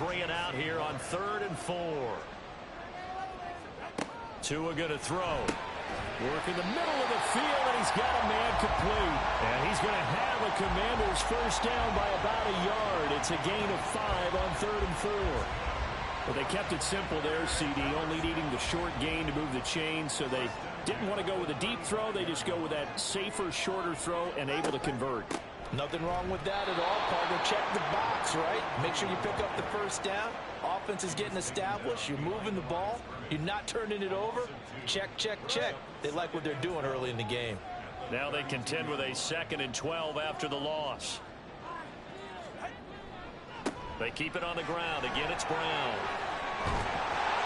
3 and out here on 3rd and 4. Tua going to throw. Work in the middle of the field, and he's got a man complete. And he's going to have a Commanders first down by about a yard. It's a gain of 5 on 3rd and 4. Well, they kept it simple there, CD, only needing the short gain to move the chains, so they didn't want to go with a deep throw. They just go with that safer, shorter throw and able to convert. Nothing wrong with that at all, partner. Check the box, right? Make sure you pick up the first down. Offense is getting established. You're moving the ball. You're not turning it over. Check, check, check. They like what they're doing early in the game. Now they contend with a 2nd and 12 after the loss. They keep it on the ground. Again, it's Brown.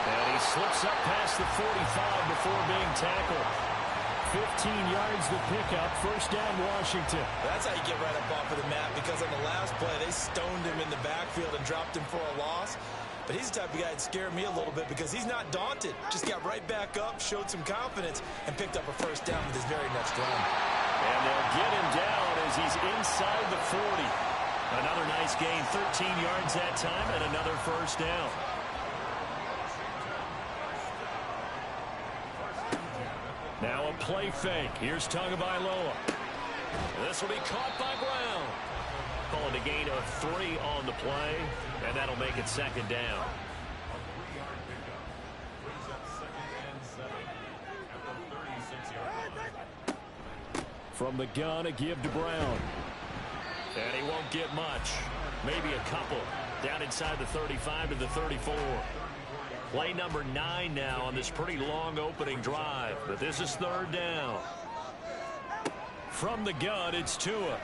And he slips up past the 45 before being tackled. 15 yards the pickup. First down, Washington. That's how you get right up off of the mat, because on the last play, they stoned him in the backfield and dropped him for a loss. But he's the type of guy that scared me a little bit because he's not daunted. Just got right back up, showed some confidence, and picked up a first down with his very next run. And they'll get him down as he's inside the 40. Another nice gain, 13 yards that time, and another first down. Now a play fake. Here's Tagovailoa. This will be caught by Brown. Calling a gain of 3 on the play, and that'll make it 2nd down. From the gun, a give to Brown. And he won't get much. Maybe a couple. Down inside the 35 to the 34. Play number 9 now on this pretty long opening drive. But this is 3rd down. From the gun, it's Tua.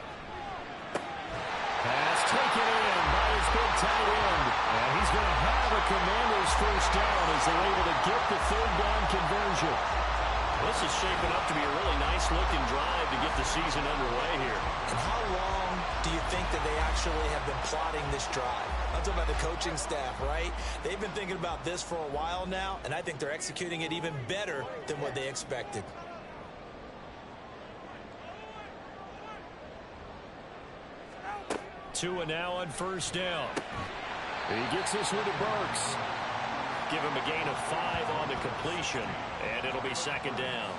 Pass taken in by his big tight end. And he's going to have a Commanders first down as they're able to get the 3rd down conversion. This is shaping up to be a really nice-looking drive to get the season underway here. And how long do you think that they actually have been plotting this drive? I'm talking about the coaching staff, right? They've been thinking about this for a while now, and I think they're executing it even better than what they expected. Tua now on first down. He gets this one to Burks. Give him a gain of 5 on the completion, and it'll be 2nd down.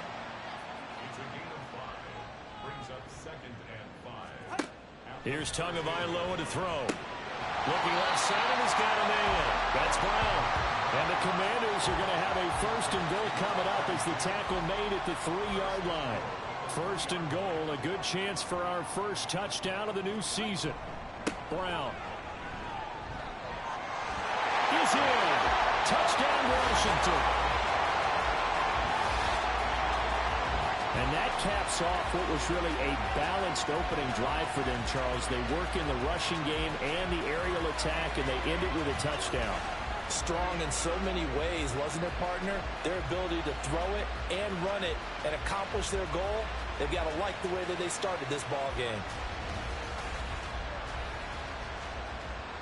Here's Tagovailoa to throw. Looking left side, and he's got a man. That's Brown. And the Commanders are going to have a 1st and goal coming up as the tackle made at the 3-yard line. 1st and goal, a good chance for our first touchdown of the new season. Brown. He's in. Touchdown, Washington. And that caps off what was really a balanced opening drive for them, Charles. They work in the rushing game and the aerial attack, and they end it with a touchdown. Strong in so many ways, wasn't it, partner? Their ability to throw it and run it and accomplish their goal, they've got to like the way that they started this ball game.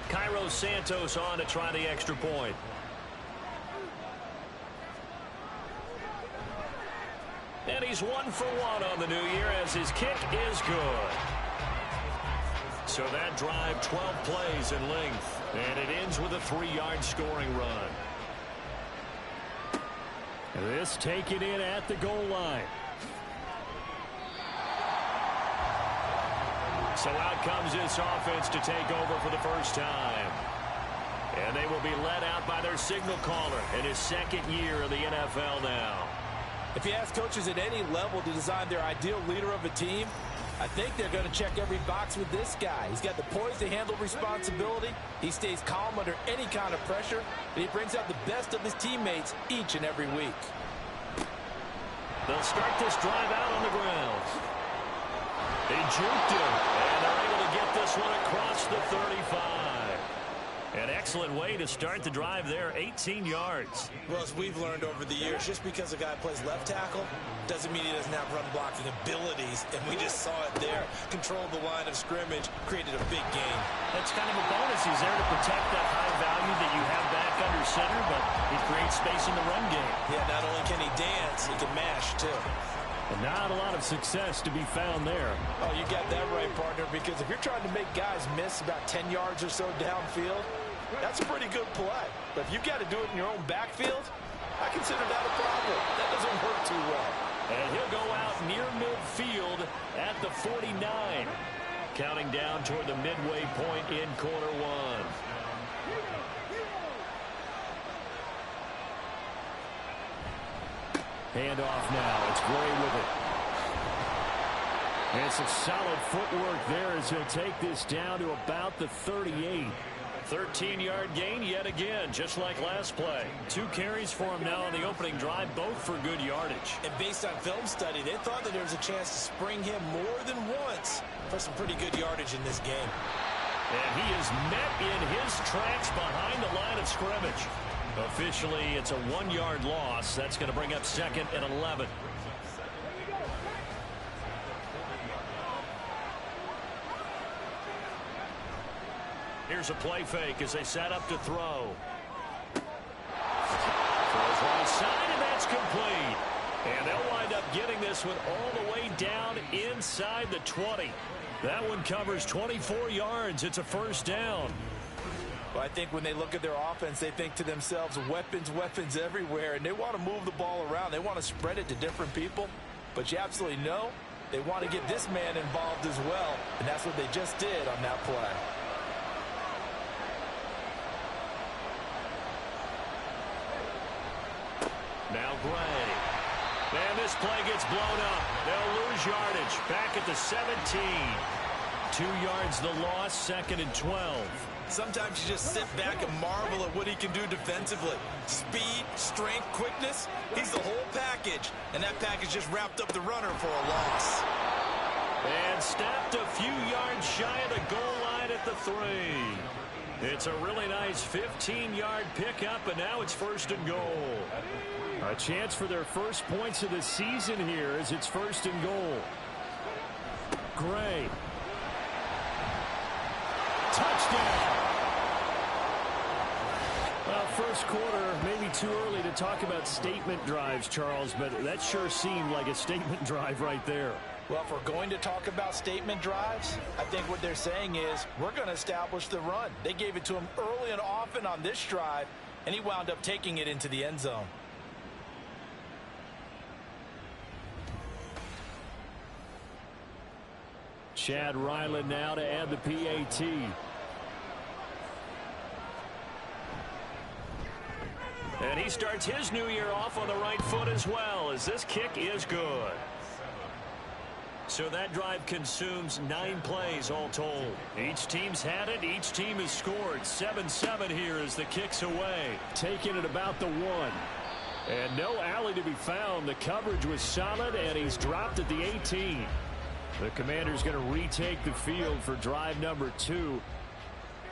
Cairo Santos on to try the extra point. And he's 1 for 1 on the new year as his kick is good. So that drive, 12 plays in length. And it ends with a 3-yard scoring run. This taken in at the goal line. So out comes this offense to take over for the first time. And they will be led out by their signal caller in his 2nd year in the NFL now. If you ask coaches at any level to design their ideal leader of a team, I think they're going to check every box with this guy. He's got the poise to handle responsibility. He stays calm under any kind of pressure, and he brings out the best of his teammates each and every week. They'll start this drive out on the ground. They juked him, and they're able to get this one across the 35. An excellent way to start the drive there, 18 yards. Well, as we've learned over the years, just because a guy plays left tackle doesn't mean he doesn't have run blocking abilities, and we just saw it there. Controlled the line of scrimmage, created a big gain. That's kind of a bonus. He's there to protect that high value that you have back under center, but he creates space in the run game. Yeah, not only can he dance, he can mash, too. And not a lot of success to be found there. Oh, you got that right, partner, because if you're trying to make guys miss about 10 yards or so downfield, That's a pretty good play. But if you've got to do it in your own backfield, I consider that a problem. That doesn't work too well. And he'll go out near midfield at the 49. Counting down toward the midway point in quarter one. Handoff now. It's Gray with it. And some solid footwork there as he'll take this down to about the 38. 13-yard gain yet again, just like last play. 2 carries for him now on the opening drive, both for good yardage. And based on film study, they thought that there was a chance to spring him more than once for some pretty good yardage in this game. And he is met in his tracks behind the line of scrimmage. Officially, it's a 1-yard loss. That's going to bring up 2nd and 11. Here's a play fake as they set up to throw. Throws right side, and that's complete. And they'll wind up getting this one all the way down inside the 20. That one covers 24 yards. It's a first down. Well, I think when they look at their offense, they think to themselves, weapons, weapons everywhere, and they want to move the ball around. They want to spread it to different people. But you absolutely know they want to get this man involved as well, and that's what they just did on that play. Now Gray. And this play gets blown up. They'll lose yardage. Back at the 17. 2 yards the loss, 2nd and 12. Sometimes you just sit back and marvel at what he can do defensively. Speed, strength, quickness. He's the whole package. And that package just wrapped up the runner for a loss. And stopped a few yards shy of the goal line at the 3. It's a really nice 15-yard pickup, and now it's 1st and goal. A chance for their first points of the season here as it's 1st and goal. Gray. Touchdown. Well, first quarter, maybe too early to talk about statement drives, Charles, but that sure seemed like a statement drive right there. Well, if we're going to talk about statement drives, I think what they're saying is we're going to establish the run. They gave it to him early and often on this drive, and he wound up taking it into the end zone. Chad Ryland now to add the PAT. And he starts his new year off on the right foot as well, as this kick is good. So that drive consumes 9 plays all told. Each team's had it. Each team has scored. 7-7 here as the kick's away. Taking it about the 1. And no alley to be found. The coverage was solid, and he's dropped at the 18. The Commanders going to retake the field for drive number 2.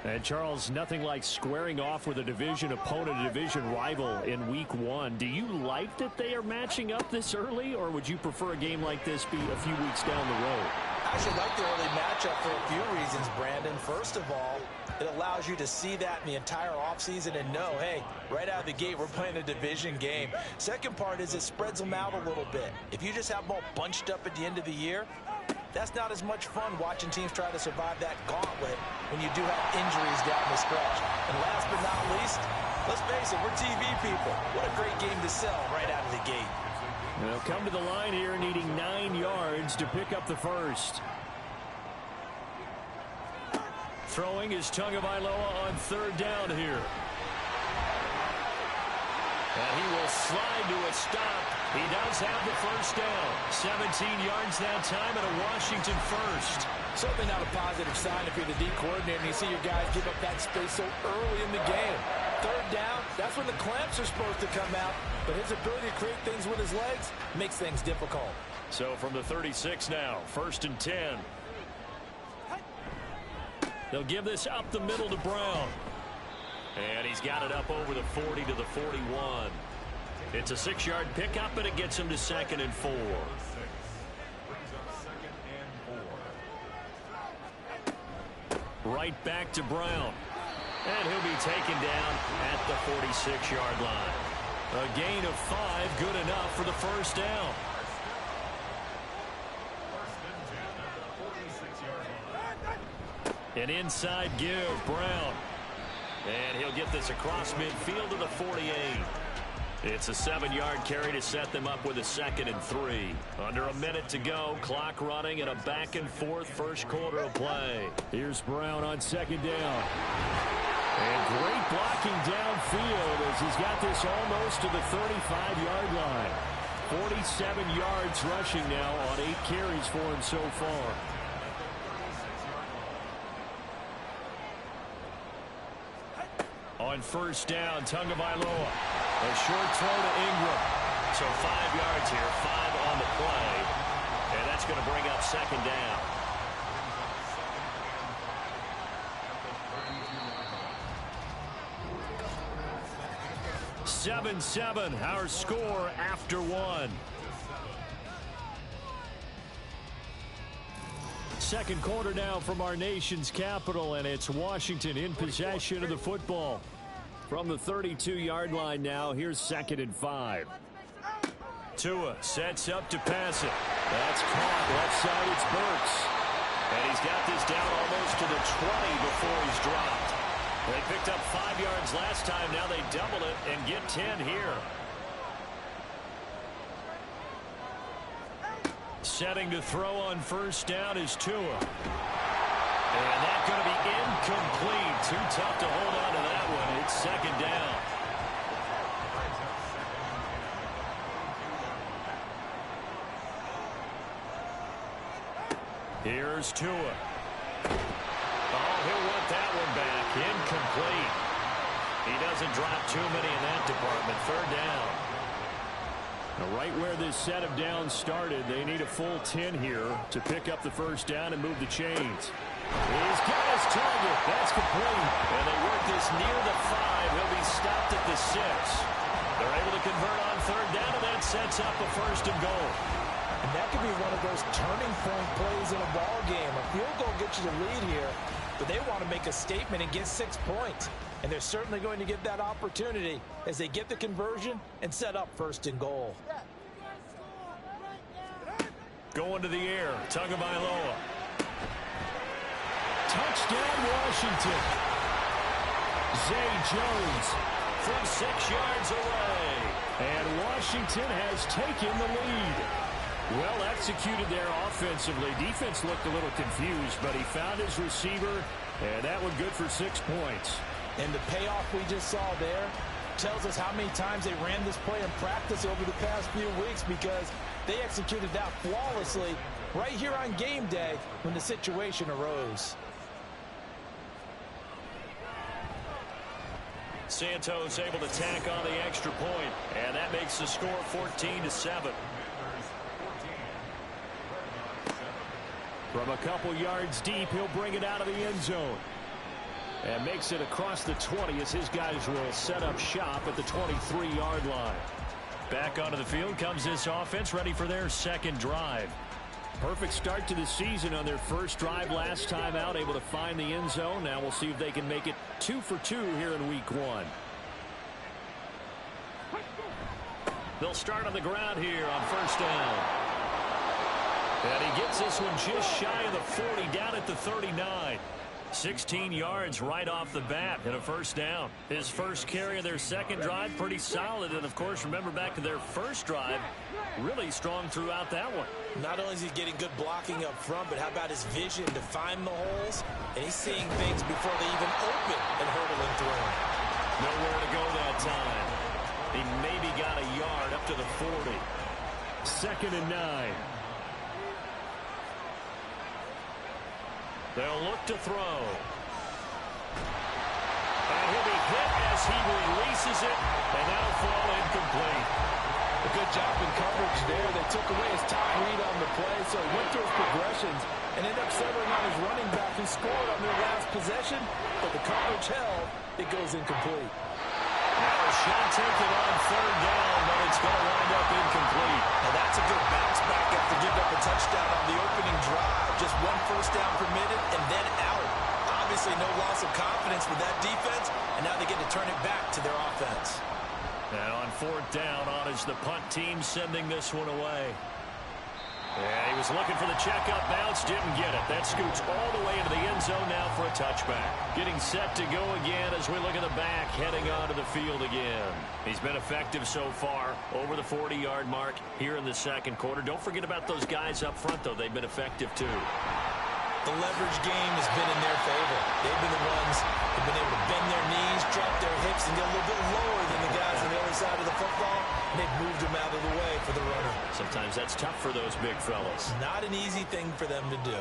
And, Charles, nothing like squaring off with a division opponent, a division rival in week 1. Do you like that they are matching up this early, or would you prefer a game like this be a few weeks down the road? I actually like the early matchup for a few reasons, Brandon. First of all, it allows you to see that in the entire offseason and know, hey, right out of the gate, we're playing a division game. Second part is it spreads them out a little bit. If you just have them all bunched up at the end of the year, that's not as much fun watching teams try to survive that gauntlet when you do have injuries down the stretch. And last but not least, let's face it, we're TV people. What a great game to sell right out of the gate. They'll come to the line here needing 9 yards to pick up the first. Throwing is Tagovailoa on 3rd down here. And he will slide to a stop. He does have the first down. 17 yards that time and a Washington first. Certainly not a positive sign if you're the D coordinator and you see your guys give up that space so early in the game. 3rd down, that's when the clamps are supposed to come out. But his ability to create things with his legs makes things difficult. So from the 36 now, 1st and 10. They'll give this up the middle to Brown. And he's got it up over the 40 to the 41. It's a 6-yard pickup, and it gets him to 2nd and 4. Right back to Brown. And he'll be taken down at the 46-yard line. A gain of 5, good enough for the first down. An inside give, Brown. And he'll get this across midfield to the 48. It's a 7-yard carry to set them up with a 2nd and 3. Under a minute to go, clock running, and a back-and-forth first quarter of play. Here's Brown on 2nd down. And great blocking downfield as he's got this almost to the 35-yard line. 47 yards rushing now on 8 carries for him so far. On 1st down, Tagovailoa. A short throw to Ingram. So 5 yards here, 5 on the play. And that's going to bring up 2nd down. Seven, our score after 1. Second quarter now from our nation's capital, and it's Washington in possession of the football. From the 32-yard line now, here's 2nd and 5. Tua sets up to pass it. That's caught. Left side, it's Burks. And he's got this down almost to the 20 before he's dropped. They picked up 5 yards last time. Now they double it and get 10 here. Setting to throw on 1st down is Tua. And that's going to be incomplete. Too tough to hold on to that one. It's 2nd down. Here's Tua. Oh, he'll want that one back. Incomplete. He doesn't drop too many in that department. 3rd down. Now, right where this set of downs started, they need a full 10 here to pick up the 1st down and move the chains. He's got his target. That's complete. And they work this near the 5. He'll be stopped at the 6. They're able to convert on 3rd down, and that sets up a 1st and goal. And that could be one of those turning point plays in a ball game. A field goal gets you the lead here, but they want to make a statement and get 6 points. And they're certainly going to get that opportunity as they get the conversion and set up 1st and goal. Going to the air, Tagovailoa. Touchdown, Washington. Zay Jones from 6 yards away. And Washington has taken the lead. Well executed there offensively. Defense looked a little confused, but he found his receiver, and that one good for 6 points. And the payoff we just saw there tells us how many times they ran this play in practice over the past few weeks, because they executed that flawlessly right here on game day when the situation arose. Santos able to tack on the extra point, and that makes the score 14-7. From a couple yards deep, he'll bring it out of the end zone. And makes it across the 20 as his guys will set up shop at the 23-yard line. Back onto the field comes this offense, ready for their 2nd drive. Perfect start to the season on their 1st drive last time out, able to find the end zone. Now we'll see if they can make it 2 for 2 here in week 1. They'll start on the ground here on 1st down. And he gets this one just shy of the 40, down at the 39. 16 yards right off the bat and a 1st down. His 1st carry of their 2nd drive, pretty solid. And, of course, remember back to their 1st drive, really strong throughout that one. Not only is he getting good blocking up front, but how about his vision to find the holes? And he's seeing things before they even open and hurdling through. Nowhere to go that time. He maybe got a yard up to the 40. 2nd and 9. They'll look to throw. And he'll be hit as he releases it, and that'll fall incomplete. A good job in coverage there. They took away his top read on the play, so he went through his progressions and ended up settling on his running back, who scored on their last possession, but the coverage held. It goes incomplete. Now a shot taken on 3rd down, but it's going to wind up incomplete. Now that's a good bounce back after giving up a touchdown on the opening drive. Just 1 1st down permitted and then out. Obviously no loss of confidence with that defense, and now they get to turn it back to their offense. And on 4th down, on is the punt team sending this one away. Yeah, he was looking for the checkup bounce, didn't get it. That scoots all the way into the end zone now for a touchback. Getting set to go again as we look at the back, heading onto the field again. He's been effective so far, over the 40-yard mark here in the second quarter. Don't forget about those guys up front, though. They've been effective, too. The leverage game has been in their favor. They've been the ones who've been able to bend their knees, drop their hips, and get a little bit lower than the guys on the other side of the football. And they've moved them out of the way for the runner. Sometimes that's tough for those big fellas. Not an easy thing for them to do.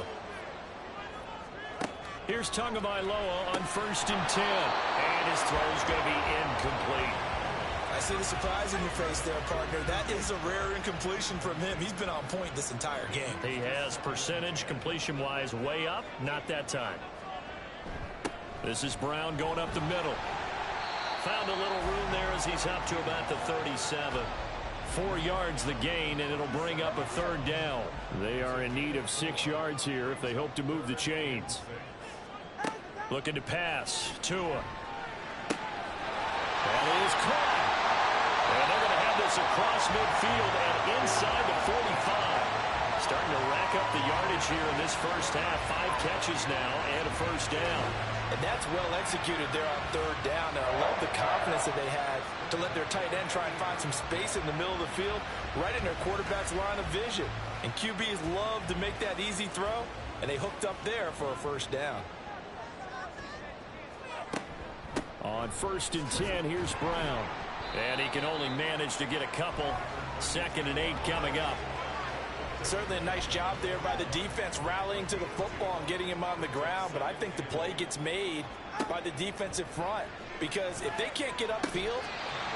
Here's Tagovailoa on 1st and 10. And his throw's going to be incomplete. I see the surprise in your face there, partner. That is a rare incompletion from him. He's been on point this entire game. He has percentage completion-wise way up. Not that time. This is Brown going up the middle. Found a little room there as he's up to about the 37. 4 yards the gain, and it'll bring up a 3rd down. They are in need of 6 yards here if they hope to move the chains. Looking to pass. Tua. That is caught. And they're going to have this across midfield and inside the 45. Starting to rack up the yardage here in this first half. 5 catches now and a 1st down. And that's well executed there on 3rd down. And I love the confidence that they had to let their tight end try and find some space in the middle of the field, right in their quarterback's line of vision. And QBs love to make that easy throw, and they hooked up there for a 1st down. On 1st and 10, here's Brown. And he can only manage to get a couple. 2nd and 8 coming up. Certainly a nice job there by the defense rallying to the football and getting him on the ground. But I think the play gets made by the defensive front. Because if they can't get upfield,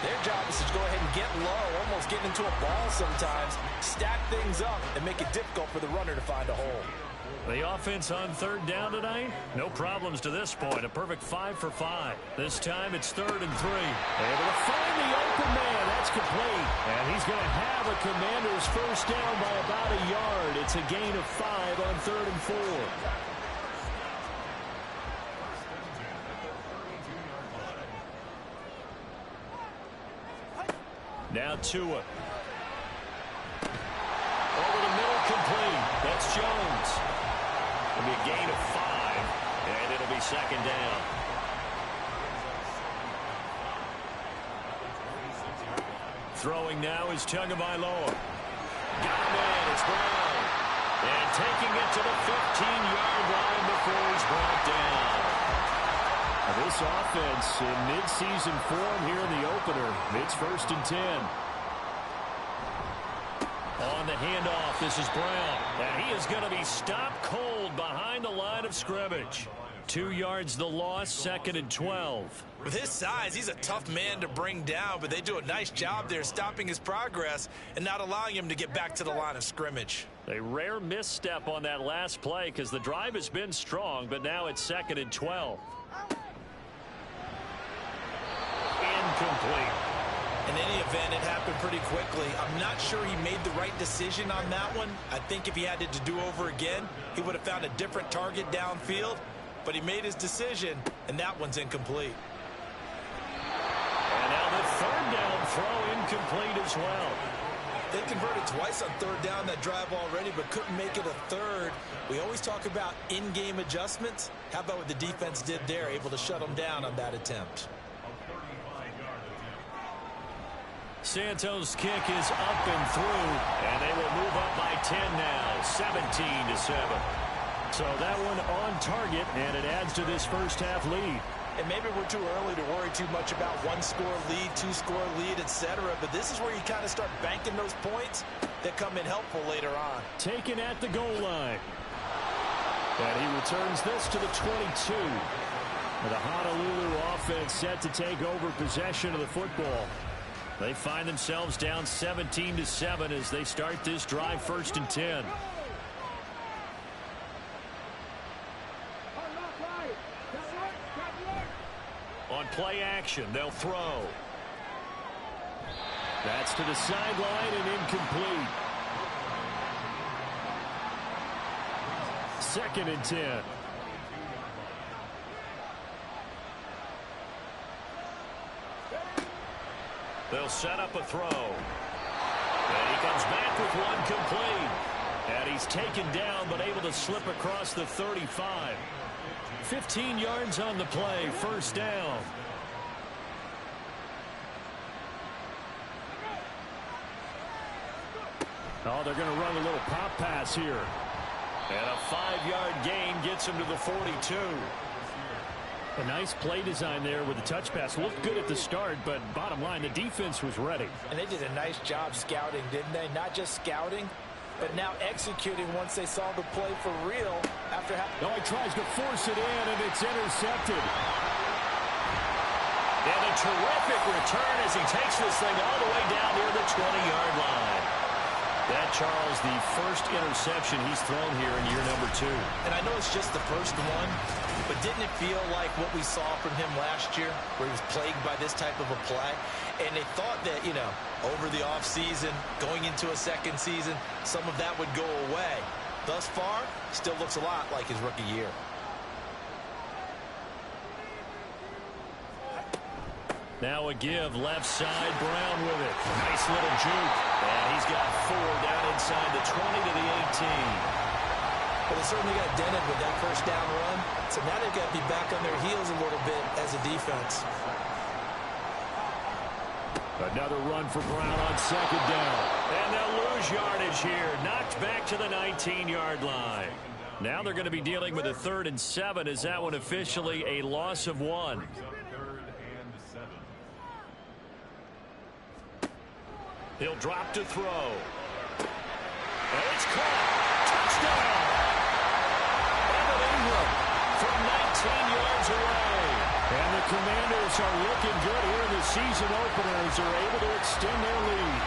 their job is to go ahead and get low, almost getting into a ball sometimes, stack things up, and make it difficult for the runner to find a hole. The offense on 3rd down tonight, no problems to this point. A perfect 5 for 5. This time it's 3rd and 3. Able to find the open man. That's complete. And he's going to have a Commanders 1st down by about a yard. It's a gain of 5 on 3rd and 4. Now Tua. Over the middle, complete. That's Jones. It'll be a gain of 5, and it'll be 2nd down. Throwing now is Tagovailoa. Got him in. It's Brown. And taking it to the 15-yard line before he's brought down. This offense in mid-season form here in the opener. It's 1st and 10. On the handoff, this is Brown. And he is going to be stopped cold behind the line of scrimmage. 2 yards the loss, 2nd and 12. With his size, he's a tough man to bring down, but they do a nice job there stopping his progress and not allowing him to get back to the line of scrimmage. A rare misstep on that last play because the drive has been strong, but now it's 2nd and 12. Incomplete. In any event, it happened pretty quickly. I'm not sure he made the right decision on that one. I think if he had to do over again, he would have found a different target downfield. But he made his decision, and that one's incomplete. And now the 3rd down throw incomplete as well. They converted twice on 3rd down that drive already, but couldn't make it a 3rd. We always talk about in-game adjustments. How about what the defense did there, able to shut them down on that attempt? Santos' kick is up and through, and they will move up by 10 now, 17-7. So that one on target, and it adds to this first half lead. And maybe we're too early to worry too much about 1-score lead, 2-score lead, etc. But this is where you kind of start banking those points that come in helpful later on. Taken at the goal line. And he returns this to the 22. The Honolulu offense set to take over possession of the football. They find themselves down 17-7 as they start this drive 1st and 10. On play action, they'll throw. That's to the sideline and incomplete. 2nd and 10. They'll set up a throw. And he comes back with one complete. And he's taken down, but able to slip across the 35. 15 yards on the play, first down. Oh, they're going to run a little pop pass here. And a 5-yard gain gets him to the 42. A nice play design there with the touch pass. Looked good at the start, but bottom line, the defense was ready. And they did a nice job scouting, didn't they? Not just scouting, but now executing once they saw the play for real. After he tries to force it in, and it's intercepted. And a terrific return as he takes this thing all the way down near the 20-yard line. That, Charles, the first interception he's thrown here in year number 2. And I know it's just the first one, but didn't it feel like what we saw from him last year, where he was plagued by this type of a play? And they thought that, you know, over the offseason, going into a second season, some of that would go away. Thus far, still looks a lot like his rookie year. Now a give, left side, Brown with it. Nice little juke. And he's got 4 down inside the 20 to the 18. Well, they certainly got dented with that first down run. So now they've got to be back on their heels a little bit as a defense. Another run for Brown on second down. And they'll lose yardage here. Knocked back to the 19-yard line. Now they're going to be dealing with a 3rd and 7. Is that one officially a loss of 1? He'll drop to throw. And it's caught. Touchdown. Evan Ingram from 19 yards away. And the Commanders are looking good here in the season openers. They're able to extend their lead.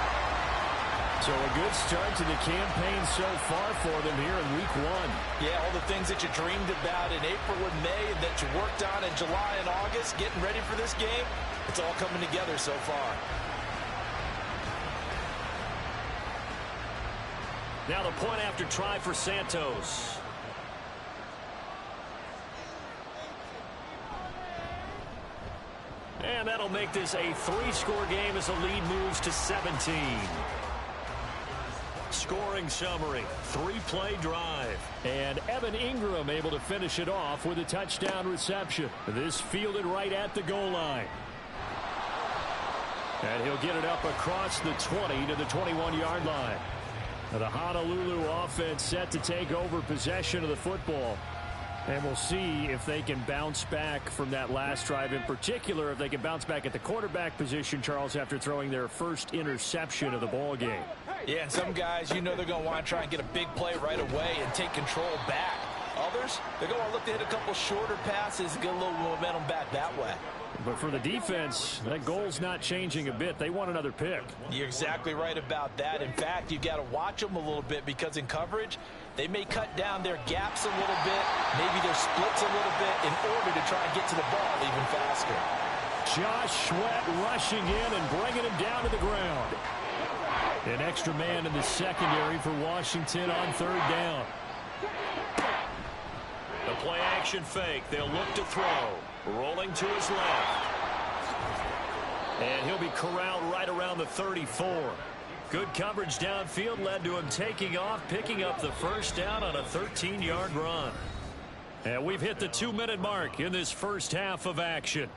So a good start to the campaign so far for them here in week 1. Yeah, all the things that you dreamed about in April and May and that you worked on in July and August, getting ready for this game, it's all coming together so far. Now the point after try for Santos. And that'll make this a 3-score game as the lead moves to 17. Scoring summary, 3-play drive. And Evan Ingram able to finish it off with a touchdown reception. This fielded right at the goal line. And he'll get it up across the 20 to the 21-yard line. The Honolulu offense set to take over possession of the football. And we'll see if they can bounce back from that last drive. In particular, if they can bounce back at the quarterback position, Charles, after throwing their first interception of the ball game. Yeah, and some guys, you know they're going to want to try and get a big play right away and take control back. Others, they're going to look to hit a couple shorter passes and get a little momentum back that way. But for the defense, that goal's not changing a bit. They want another pick. You're exactly right about that. In fact, you've got to watch them a little bit because in coverage, they may cut down their gaps a little bit, maybe their splits a little bit in order to try and get to the ball even faster. Josh Sweat rushing in and bringing him down to the ground. An extra man in the secondary for Washington on 3rd down. The play action fake. They'll look to throw. Rolling to his left. And he'll be corralled right around the 34. Good coverage downfield led to him taking off, picking up the first down on a 13-yard run. And we've hit the 2-minute mark in this first half of action.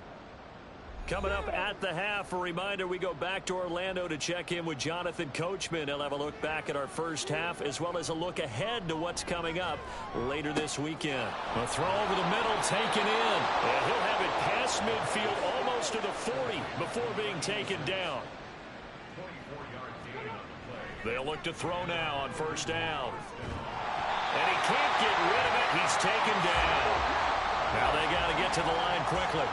Coming up at the half, a reminder, we go back to Orlando to check in with Jonathan Coachman. He'll have a look back at our first half as well as a look ahead to what's coming up later this weekend. A throw over the middle taken in. And he'll have it past midfield almost to the 40 before being taken down. They'll look to throw now on first down. And he can't get rid of it. He's taken down. Now they got to get to the line quickly.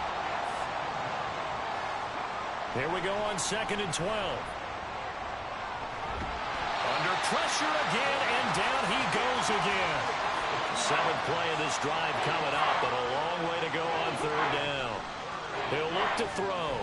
Here we go on 2nd and 12. Under pressure again, and down he goes again. 7th play of this drive coming up, but a long way to go on 3rd down. He'll look to throw.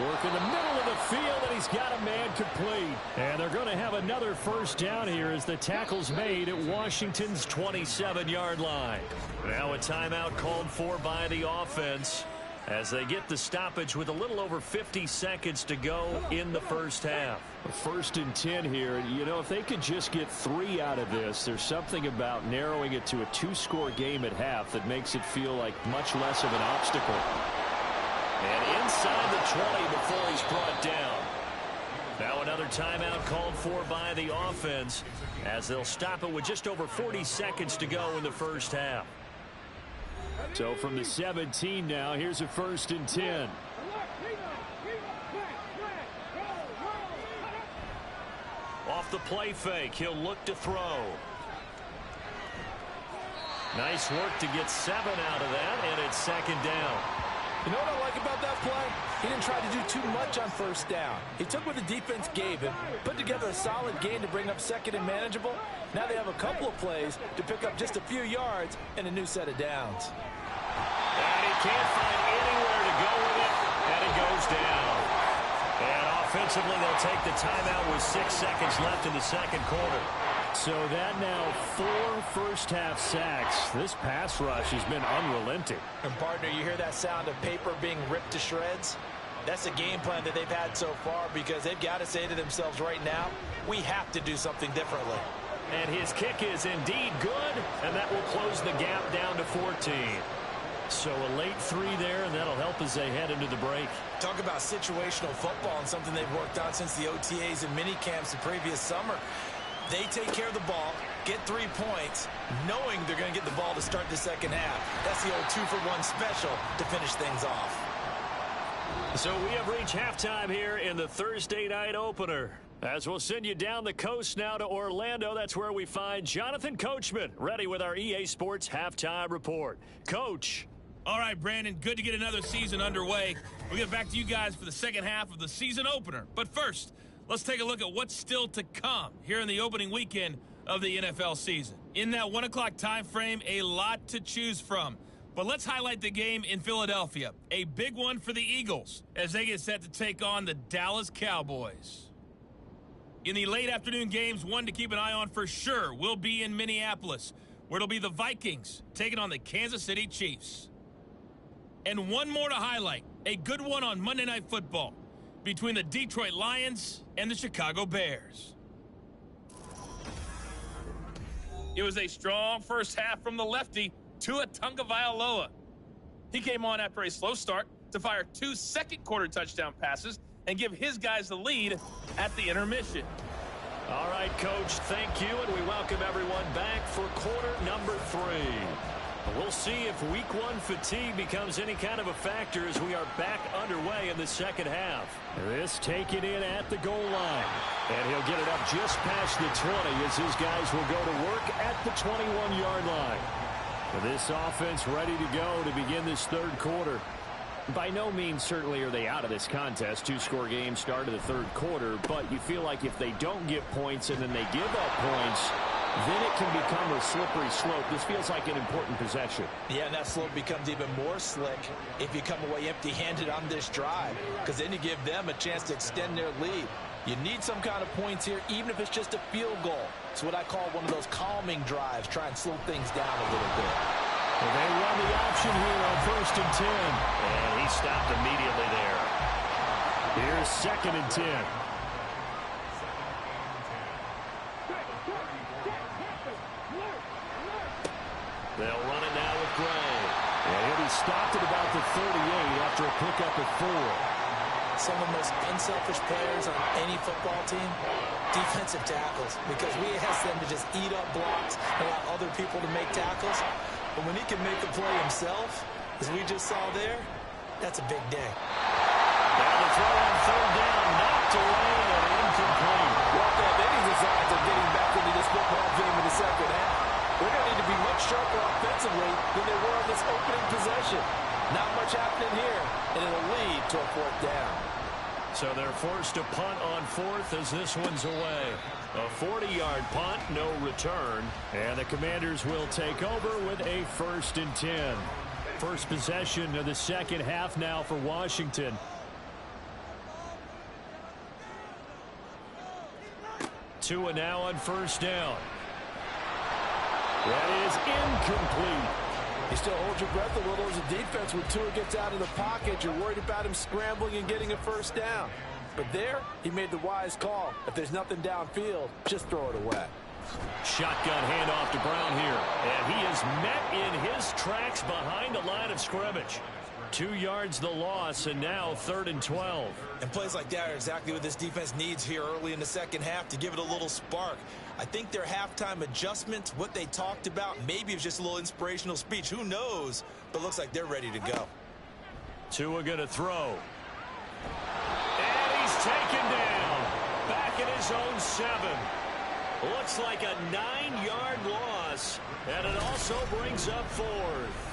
Work in the middle of the field, and he's got a man complete. And they're going to have another first down here as the tackle's made at Washington's 27-yard line. Now a timeout called for by the offense. as they get the stoppage with a little over 50 seconds to go in the first half. 1st and 10 here. You know, if they could just get 3 out of this, there's something about narrowing it to a 2-score game at half that makes it feel like much less of an obstacle. And inside the 20 before he's brought down. Now another timeout called for by the offense as they'll stop it with just over 40 seconds to go in the first half. So from the 17 now, here's a 1st and 10. Off the play fake, he'll look to throw. Nice work to get 7 out of that, and it's 2nd down. You know what I like about that play? He didn't try to do too much on 1st down. He took what the defense gave him, put together a solid gain to bring up 2nd and manageable. Now they have a couple of plays to pick up just a few yards and a new set of downs. And he can't find anywhere to go with it, and it goes down. And offensively, they'll take the timeout with 6 seconds left in the 2nd quarter. So that now 4 first-half sacks. This pass rush has been unrelenting. And, partner, you hear that sound of paper being ripped to shreds? That's the game plan that they've had so far because they've got to say to themselves right now, we have to do something differently. And his kick is indeed good, and that will close the gap down to 14. So a late 3 there, and that'll help as they head into the break. Talk about situational football and something they've worked on since the OTAs and mini camps the previous summer. They take care of the ball, get 3 points, knowing they're going to get the ball to start the 2nd half. That's the old 2-for-1 special to finish things off. So we have reached halftime here in the Thursday night opener. As we'll send you down the coast now to Orlando, that's where we find Jonathan Coachman, ready with our EA Sports Halftime Report. Coach. All right, Brandon, good to get another season underway. We'll get back to you guys for the 2nd half of the season opener. But first, let's take a look at what's still to come here in the opening weekend of the NFL season. In that 1 o'clock time frame, a lot to choose from. But let's highlight the game in Philadelphia. A big one for the Eagles as they get set to take on the Dallas Cowboys. In the late afternoon games, one to keep an eye on for sure will be in Minneapolis, where it'll be the Vikings taking on the Kansas City Chiefs. And one more to highlight, a good one on Monday Night Football between the Detroit Lions and the Chicago Bears. It was a strong first half from the lefty, Tua Tagovailoa. He came on after a slow start to fire 2 second-quarter touchdown passes and give his guys the lead at the intermission. All right, Coach, thank you, and we welcome everyone back for quarter number 3. We'll see if week 1 fatigue becomes any kind of a factor as we are back underway in the 2nd half. This taken in at the goal line. And he'll get it up just past the 20 as his guys will go to work at the 21-yard line. This offense ready to go to begin this 3rd quarter. By no means certainly are they out of this contest. 2-score game start of the 3rd quarter, but you feel like if they don't get points and then they give up points, then it can become a slippery slope. This feels like an important possession. Yeah, and that slope becomes even more slick if you come away empty-handed on this drive, because then you give them a chance to extend their lead. You need some kind of points here, even if it's just a field goal. It's what I call one of those calming drives, try and slow things down a little bit. Well, they run the option here on 1st and 10. And he stopped immediately there. Here's 2nd and 10. They'll run it now with Gray. And he'll be stopped at about the 38 after a pickup at 4. Some of the most unselfish players on any football team, defensive tackles, because we ask them to just eat up blocks and allow other people to make tackles. But when he can make a play himself, as we just saw there, that's a big day. Now the throw on 3rd down, knocked away and incomplete. Well, they have any designs of getting back into this football game in the 2nd half. They're going to need to be much sharper offensively than they were on this opening possession. Not much happening here, and it'll lead to a 4th down. So they're forced to punt on 4th as this one's away. A 40-yard punt, no return. And the Commanders will take over with a 1st and 10. First possession of the 2nd half now for Washington. Tua now on 1st down. That is incomplete. You still hold your breath a little as a defense when Tua gets out of the pocket. You're worried about him scrambling and getting a first down. But there, he made the wise call. If there's nothing downfield, just throw it away. Shotgun handoff to Brown here. And he is met in his tracks behind the line of scrimmage. 2 yards the loss, and now 3rd and 12. And plays like that are exactly what this defense needs here early in the second half to give it a little spark. I think their halftime adjustment, what they talked about, maybe it's just a little inspirational speech. Who knows? But looks like they're ready to go. Tua going to throw. And he's taken down. Back in his own 7. Looks like a 9-yard loss. And it also brings up 4th.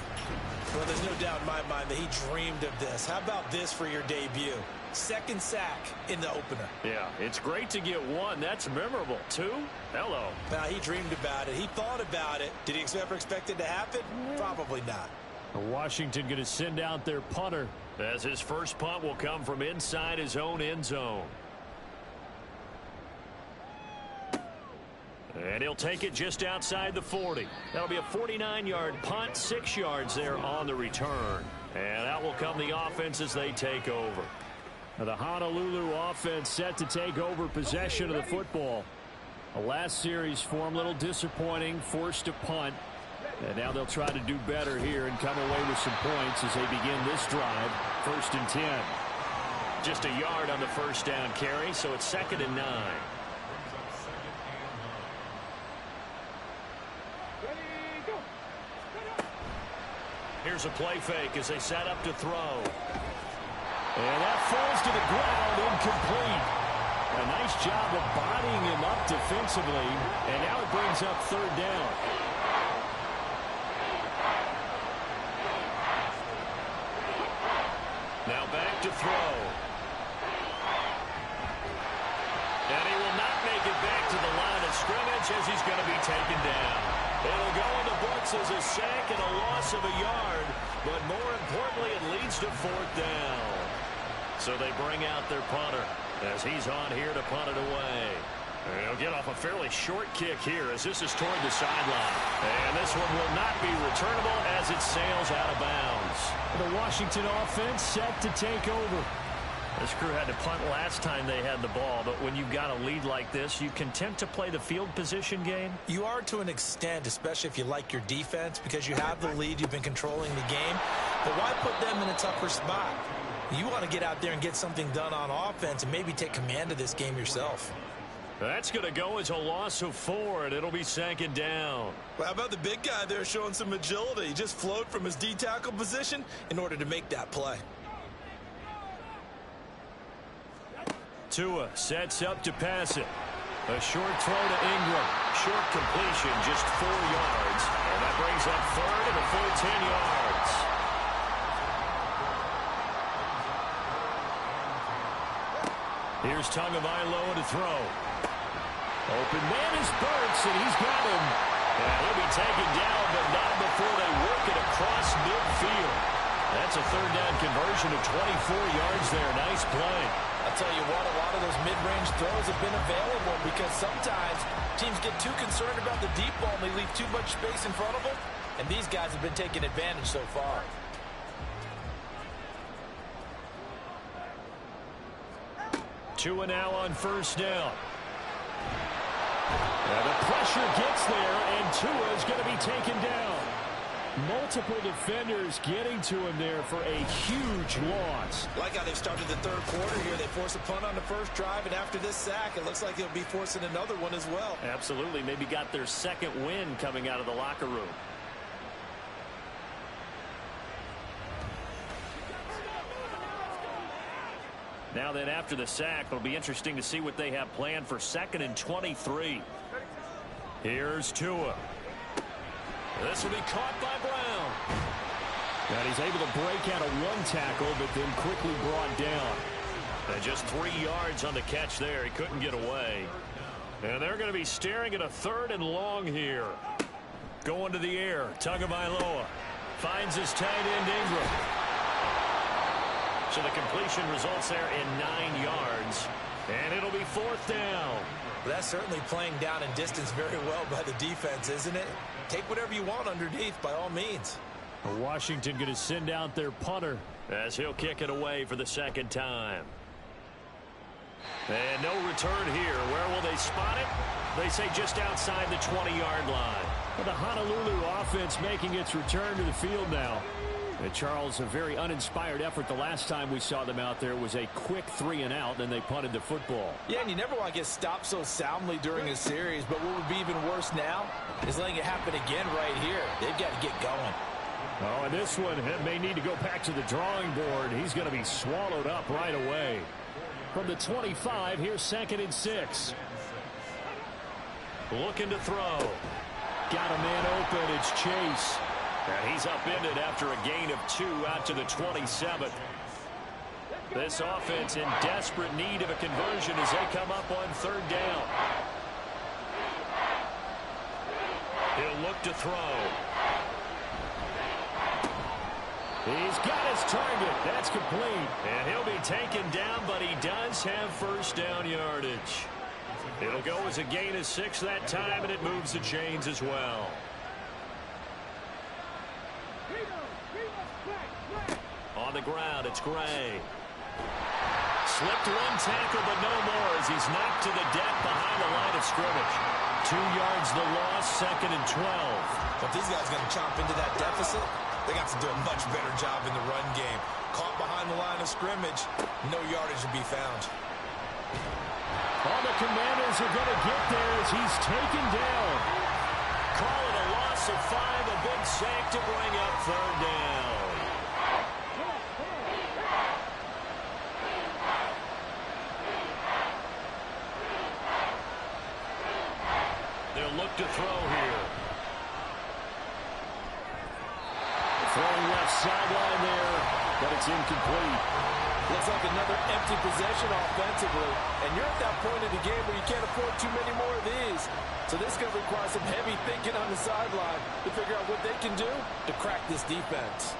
Well, there's no doubt in my mind that he dreamed of this. How about this for your debut? 2nd sack in the opener. Yeah, it's great to get 1. That's memorable. 2? Hello. Now, he dreamed about it. He thought about it. Did he ever expect it to happen? Probably not. Washington going to send out their punter, as his first punt will come from inside his own end zone. And he'll take it just outside the 40. That'll be a 49-yard punt, 6 yards there on the return. And out will come the offense as they take over. Now the Honolulu offense set to take over possession of the football. The last series for them, a little disappointing, forced to punt. And now they'll try to do better here and come away with some points as they begin this drive. 1st and 10. Just a yard on the first down carry, so it's 2nd and 9. Here's a play fake as they set up to throw. And that falls to the ground, incomplete. A nice job of bodying him up defensively. And now it brings up 3rd down. Now back to throw. And he will not make it back to the line of scrimmage as he's going to be taken down. It'll go in the books as a sack and a loss of a yard, but more importantly, it leads to 4th down. So they bring out their punter as he's on here to punt it away. And he'll get off a fairly short kick here as this is toward the sideline. And this one will not be returnable as it sails out of bounds. The Washington offense set to take over. This crew had to punt last time they had the ball, but when you've got a lead like this, you content to play the field position game? You are to an extent, especially if you like your defense, because you have the lead, you've been controlling the game. But why put them in a tougher spot? You want to get out there and get something done on offense and maybe take command of this game yourself. That's going to go as a loss of 4, and it'll be 2nd down. Well, how about the big guy there showing some agility? He just flowed from his D-tackle position in order to make that play. Tua sets up to pass it. A short throw to Ingram. Short completion, just 4 yards. And that brings up 3rd and a full 10 yards. Here's Tagovailoa to throw. Open man is Burks, and he's got him. And he'll be taken down, but not before they work it across midfield. That's a 3rd down conversion of 24 yards there. Nice play. I'll tell you what, a lot of those mid-range throws have been available because sometimes teams get too concerned about the deep ball and they leave too much space in front of them, and these guys have been taking advantage so far. Tua now on 1st down. And the pressure gets there, and Tua is going to be taken down. Multiple defenders getting to him there for a huge loss. Like how they've started the 3rd quarter here. They force a punt on the first drive, and after this sack, it looks like they'll be forcing another one as well. Absolutely. Maybe got their 2nd win coming out of the locker room. Now then, after the sack, it'll be interesting to see what they have planned for 2nd and 23. Here's Tua. This will be caught by Brown. And he's able to break out of 1 tackle, but then quickly brought down. And just 3 yards on the catch there. He couldn't get away. And they're going to be staring at a 3rd and long here. Going to the air. Tagovailoa finds his tight end Ingram. So the completion results there in 9 yards. And it'll be 4th down. That's certainly playing down in distance very well by the defense, isn't it? Take whatever you want underneath by all means. Washington going to send out their punter as he'll kick it away for the second time. And no return here. Where will they spot it? They say just outside the 20-yard line. Well, the Honolulu offense making its return to the field now. And Charles, a very uninspired effort the last time we saw them out there was a quick 3-and-out, and they punted the football. Yeah, and you never want to get stopped so soundly during a series, but what would be even worse now is letting it happen again right here. They've got to get going. Oh, and this one may need to go back to the drawing board. He's going to be swallowed up right away. From the 25, here's 2nd and 6. Looking to throw. Got a man open. It's Chase. And he's upended after a gain of 2 out to the 27th. This offense in desperate need of a conversion as they come up on 3rd down. He'll look to throw. He's got his target. That's complete. And he'll be taken down, but he does have 1st down yardage. It'll go as a gain of 6 that time, and it moves the chains as well. On the ground, it's Gray. Slipped one tackle, but no more as he's knocked to the deck behind the line of scrimmage. 2 yards the loss, 2nd and 12. But these guys going to chomp into that deficit. They got to do a much better job in the run game. Caught behind the line of scrimmage, no yardage to be found. All the Commanders are going to get there as he's taken down. Call it a loss of 5, a big sack to bring up 3rd down. They'll look to throw here. Throwing left sideline there, but it's incomplete. Looks like another empty possession offensively. And you're at that point in the game where you can't afford too many more of these. So this is going to require some heavy thinking on the sideline to figure out what they can do to crack this defense.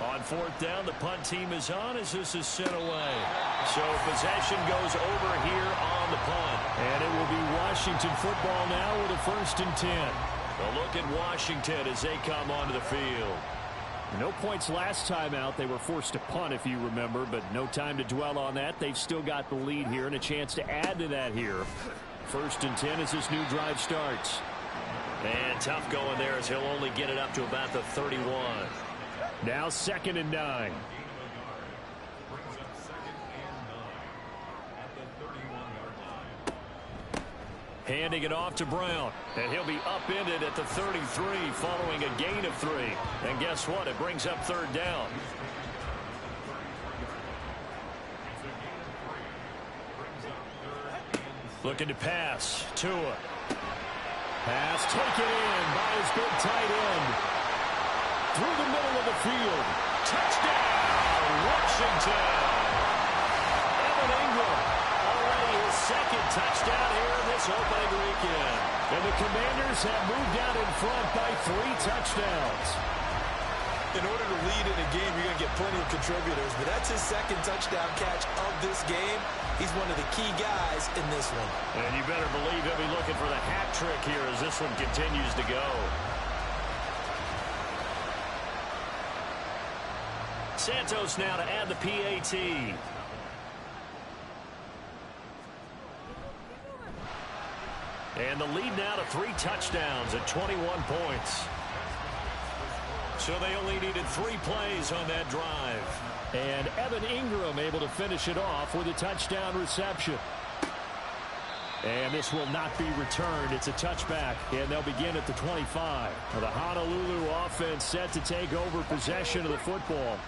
On 4th down, the punt team is on as this is sent away. So possession goes over here on the punt. And it will be Washington football now with a 1st and 10. A look at Washington as they come onto the field. No points last time out. They were forced to punt, if you remember, but no time to dwell on that. They've still got the lead here and a chance to add to that here. 1st and 10 as this new drive starts. And tough going there as he'll only get it up to about the 31. Now 2nd and 9. Handing it off to Brown. And he'll be upended at the 33 following a gain of 3. And guess what? It brings up 3rd down. Looking to pass. Tua. Pass taken in by his big tight end. Through the middle of the field. Touchdown, Washington. Evan Ingram. Already his 2nd touchdown here this opening weekend. And the Commanders have moved out in front by 3 touchdowns. In order to lead in a game, you're going to get plenty of contributors, but that's his 2nd touchdown catch of this game. He's one of the key guys in this one. And you better believe he'll be looking for the hat trick here as this one continues to go. Santos now to add the PAT. And the lead now to 3 touchdowns at 21 points. So they only needed 3 plays on that drive. And Evan Ingram able to finish it off with a touchdown reception. And this will not be returned. It's a touchback, and they'll begin at the 25. The Honolulu offense set to take over possession of the football.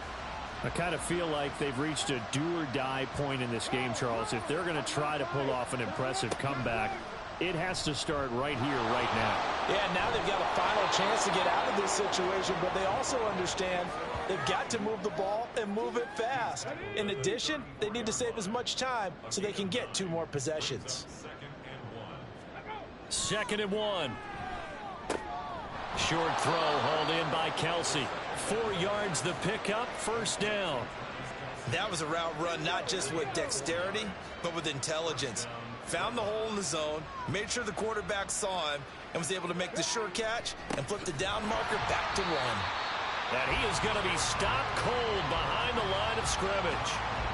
I kind of feel like they've reached a do-or-die point in this game, Charles. If they're going to try to pull off an impressive comeback, it has to start right here, right now. Yeah, now they've got a final chance to get out of this situation, but they also understand they've got to move the ball and move it fast. In addition, they need to save as much time so they can get 2 more possessions. 2nd and 1. Short throw hauled in by Kelsey. 4 yards the pickup, 1st down. That was a route run not just with dexterity, but with intelligence. Found the hole in the zone, made sure the quarterback saw him, and was able to make the sure catch and flip the down marker back to 1. And he is going to be stopped cold behind the line of scrimmage.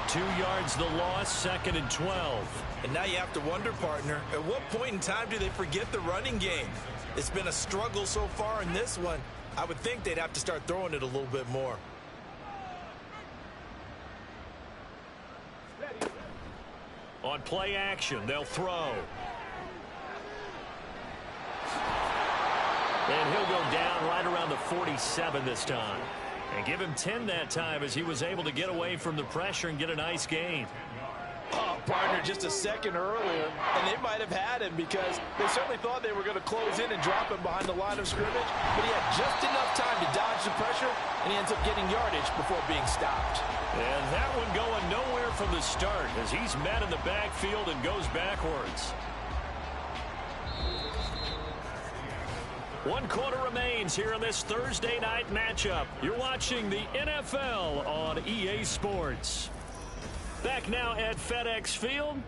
2 yards the loss, 2nd and 12. And now you have to wonder, partner, at what point in time do they forget the running game? It's been a struggle so far in this one. I would think they'd have to start throwing it a little bit more. On play action, they'll throw. And he'll go down right around the 47 this time. And give him 10 that time as he was able to get away from the pressure and get a nice gain. Oh, partner, just a second earlier, and they might have had him because they certainly thought they were going to close in and drop him behind the line of scrimmage, but he had just enough time to dodge the pressure, and he ends up getting yardage before being stopped. And that one going nowhere from the start as he's met in the backfield and goes backwards. 1 quarter remains here in this Thursday night matchup. You're watching the NFL on EA Sports. Back now at FedEx Field.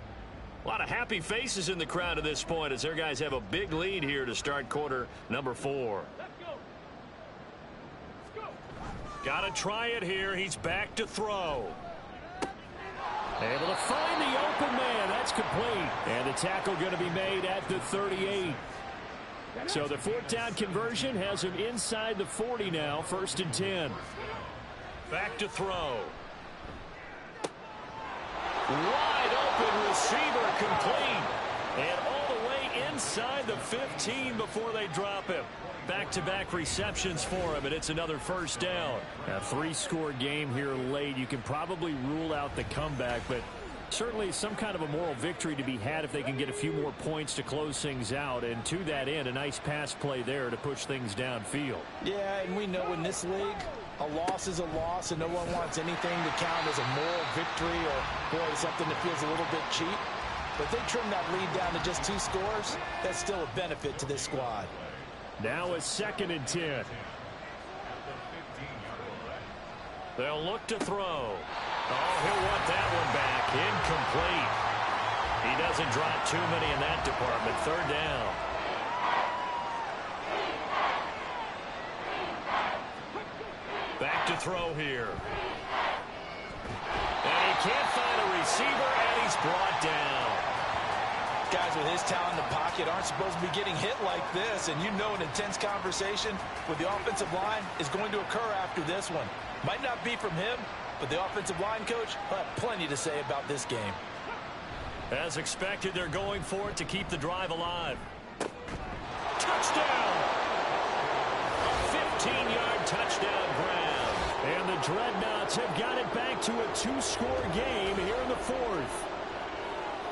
A lot of happy faces in the crowd at this point as their guys have a big lead here to start quarter number 4. Got to try it here. He's back to throw. Able to find the open man. That's complete. And the tackle going to be made at the 38. So the 4th down conversion has him inside the 40 now. 1st and 10. Back to throw. Wide open receiver complete. And all the way inside the 15 before they drop him. Back-to-back receptions for him, and it's another 1st down. A 3-score game here late. You can probably rule out the comeback, but certainly some kind of a moral victory to be had if they can get a few more points to close things out. And to that end, a nice pass play there to push things downfield. Yeah, and we know in this league, a loss is a loss, and no one wants anything to count as a moral victory or, boy, something that feels a little bit cheap. But if they trim that lead down to just 2 scores, that's still a benefit to this squad. Now a 2nd and 10. They'll look to throw. Oh, he'll want that one back. Incomplete. He doesn't drop too many in that department. 3rd down. Back to throw here. And he can't find a receiver, and he's brought down. Guys with his talent in the pocket aren't supposed to be getting hit like this, and you know an intense conversation with the offensive line is going to occur after this one. Might not be from him, but the offensive line coach will have plenty to say about this game. As expected, they're going for it to keep the drive alive. Touchdown! A 15-yard touchdown grab. And the Dreadnoughts have got it back to a 2-score game here in the 4th.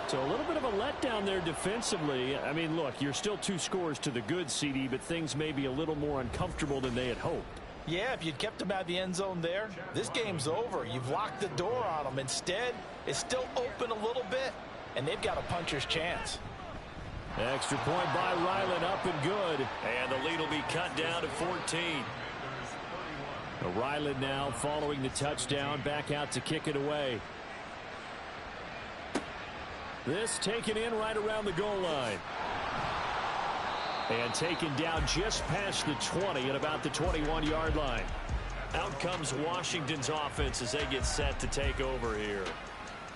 So a little bit of a letdown there defensively. I mean, look, you're still 2 scores to the good, CD, but things may be a little more uncomfortable than they had hoped. Yeah, if you'd kept them out of the end zone there, this game's over. You've locked the door on them. Instead, it's still open a little bit, and they've got a puncher's chance. Extra point by Ryland, up and good. And the lead will be cut down to 14. Ryland now following the touchdown, back out to kick it away. This taken in right around the goal line. And taken down just past the 20 at about the 21-yard line. Out comes Washington's offense as they get set to take over here.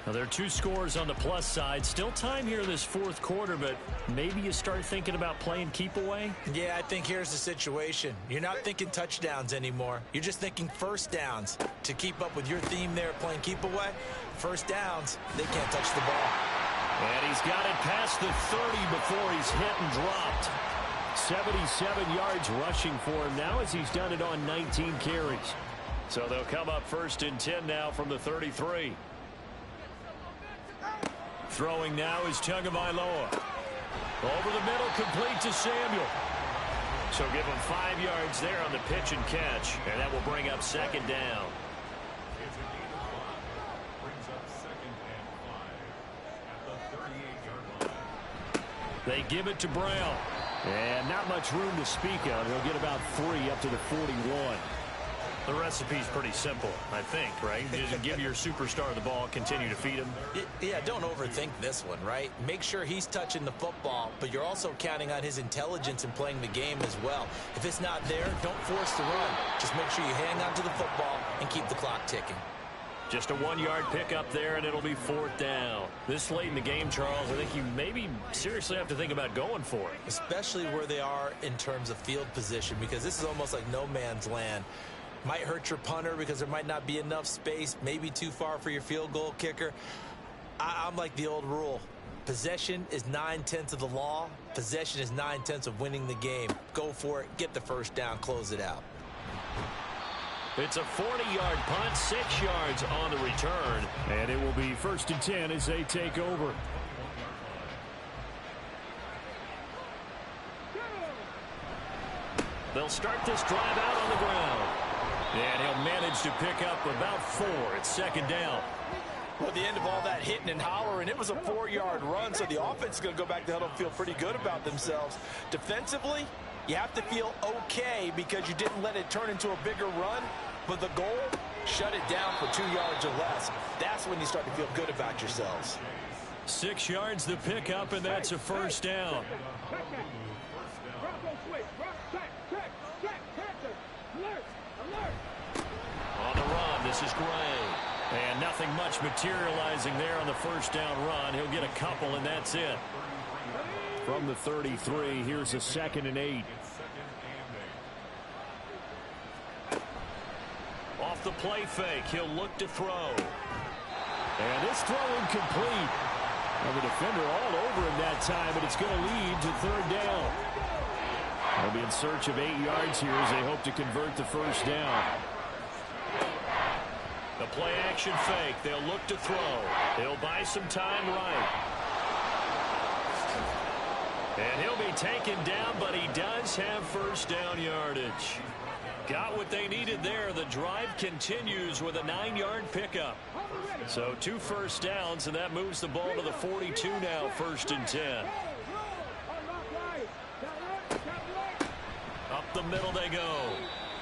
Now, there are 2 scores on the plus side. Still time here in this 4th quarter, but maybe you start thinking about playing keep away? Yeah, I think here's the situation. You're not thinking touchdowns anymore. You're just thinking 1st downs. To keep up with your theme there, playing keep away, 1st downs, they can't touch the ball. And he's got it past the 30 before he's hit and dropped. 77 yards rushing for him now as he's done it on 19 carries. So they'll come up 1st and 10 now from the 33. Throwing now is Tagovailoa. Over the middle, complete to Samuel. So give him 5 yards there on the pitch and catch, and that will bring up 2nd down. They give it to Brown. And not much room to speak of. He'll get about 3 up to the 41. The recipe's pretty simple, I think, right? Just give your superstar the ball, continue to feed him. Yeah, don't overthink this one, right? Make sure he's touching the football, but you're also counting on his intelligence in playing the game as well. If it's not there, don't force the run. Just make sure you hang on to the football and keep the clock ticking. Just a 1-yard pickup there, and it'll be 4th down. This late in the game, Charles, I think you maybe seriously have to think about going for it. Especially where they are in terms of field position, because this is almost like no man's land. Might hurt your punter because there might not be enough space, maybe too far for your field goal kicker. I'm like the old rule. Possession is 9/10 of the law. Possession is 9/10 of winning the game. Go for it, get the first down, close it out. It's a 40-yard punt, 6 yards on the return. And it will be 1st and 10 as they take over. They'll start this drive out on the ground. And he'll manage to pick up about 4. It's 2nd down. Well, at the end of all that hitting and hollering, it was a 4-yard run, so the offense is going to go back to huddle and feel pretty good about themselves. Defensively, you have to feel okay because you didn't let it turn into a bigger run, but the goal, shut it down for 2 yards or less. That's when you start to feel good about yourselves. 6 yards the pickup, and that's a 1st down. On the run, this is Gray. And nothing much materializing there on the 1st down run. He'll get a couple, and that's it. From the 33, here's a 2nd and 8. Off the play fake, he'll look to throw. And this throw incomplete. And the defender all over him that time, but it's going to lead to 3rd down. They'll be in search of 8 yards here as they hope to convert the 1st down. The play action fake. They'll look to throw. He'll buy some time right. And he'll be taken down, but he does have 1st down yardage. Got what they needed there. The drive continues with a 9-yard pickup. So 2 first downs, and that moves the ball to the 42 now, 1st and 10. Up the middle they go.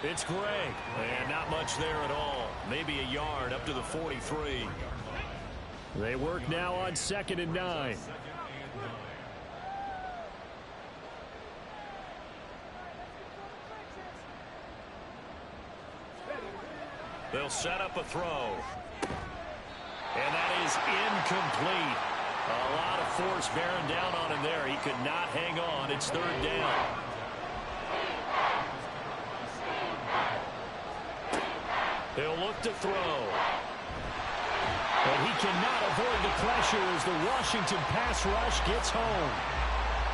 It's Gray. And not much there at all. Maybe a yard up to the 43. They work now on 2nd and 9. They'll set up a throw. And that is incomplete. A lot of force bearing down on him there. He could not hang on. It's 3rd down. He'll look to throw. But he cannot avoid the pressure as the Washington pass rush gets home.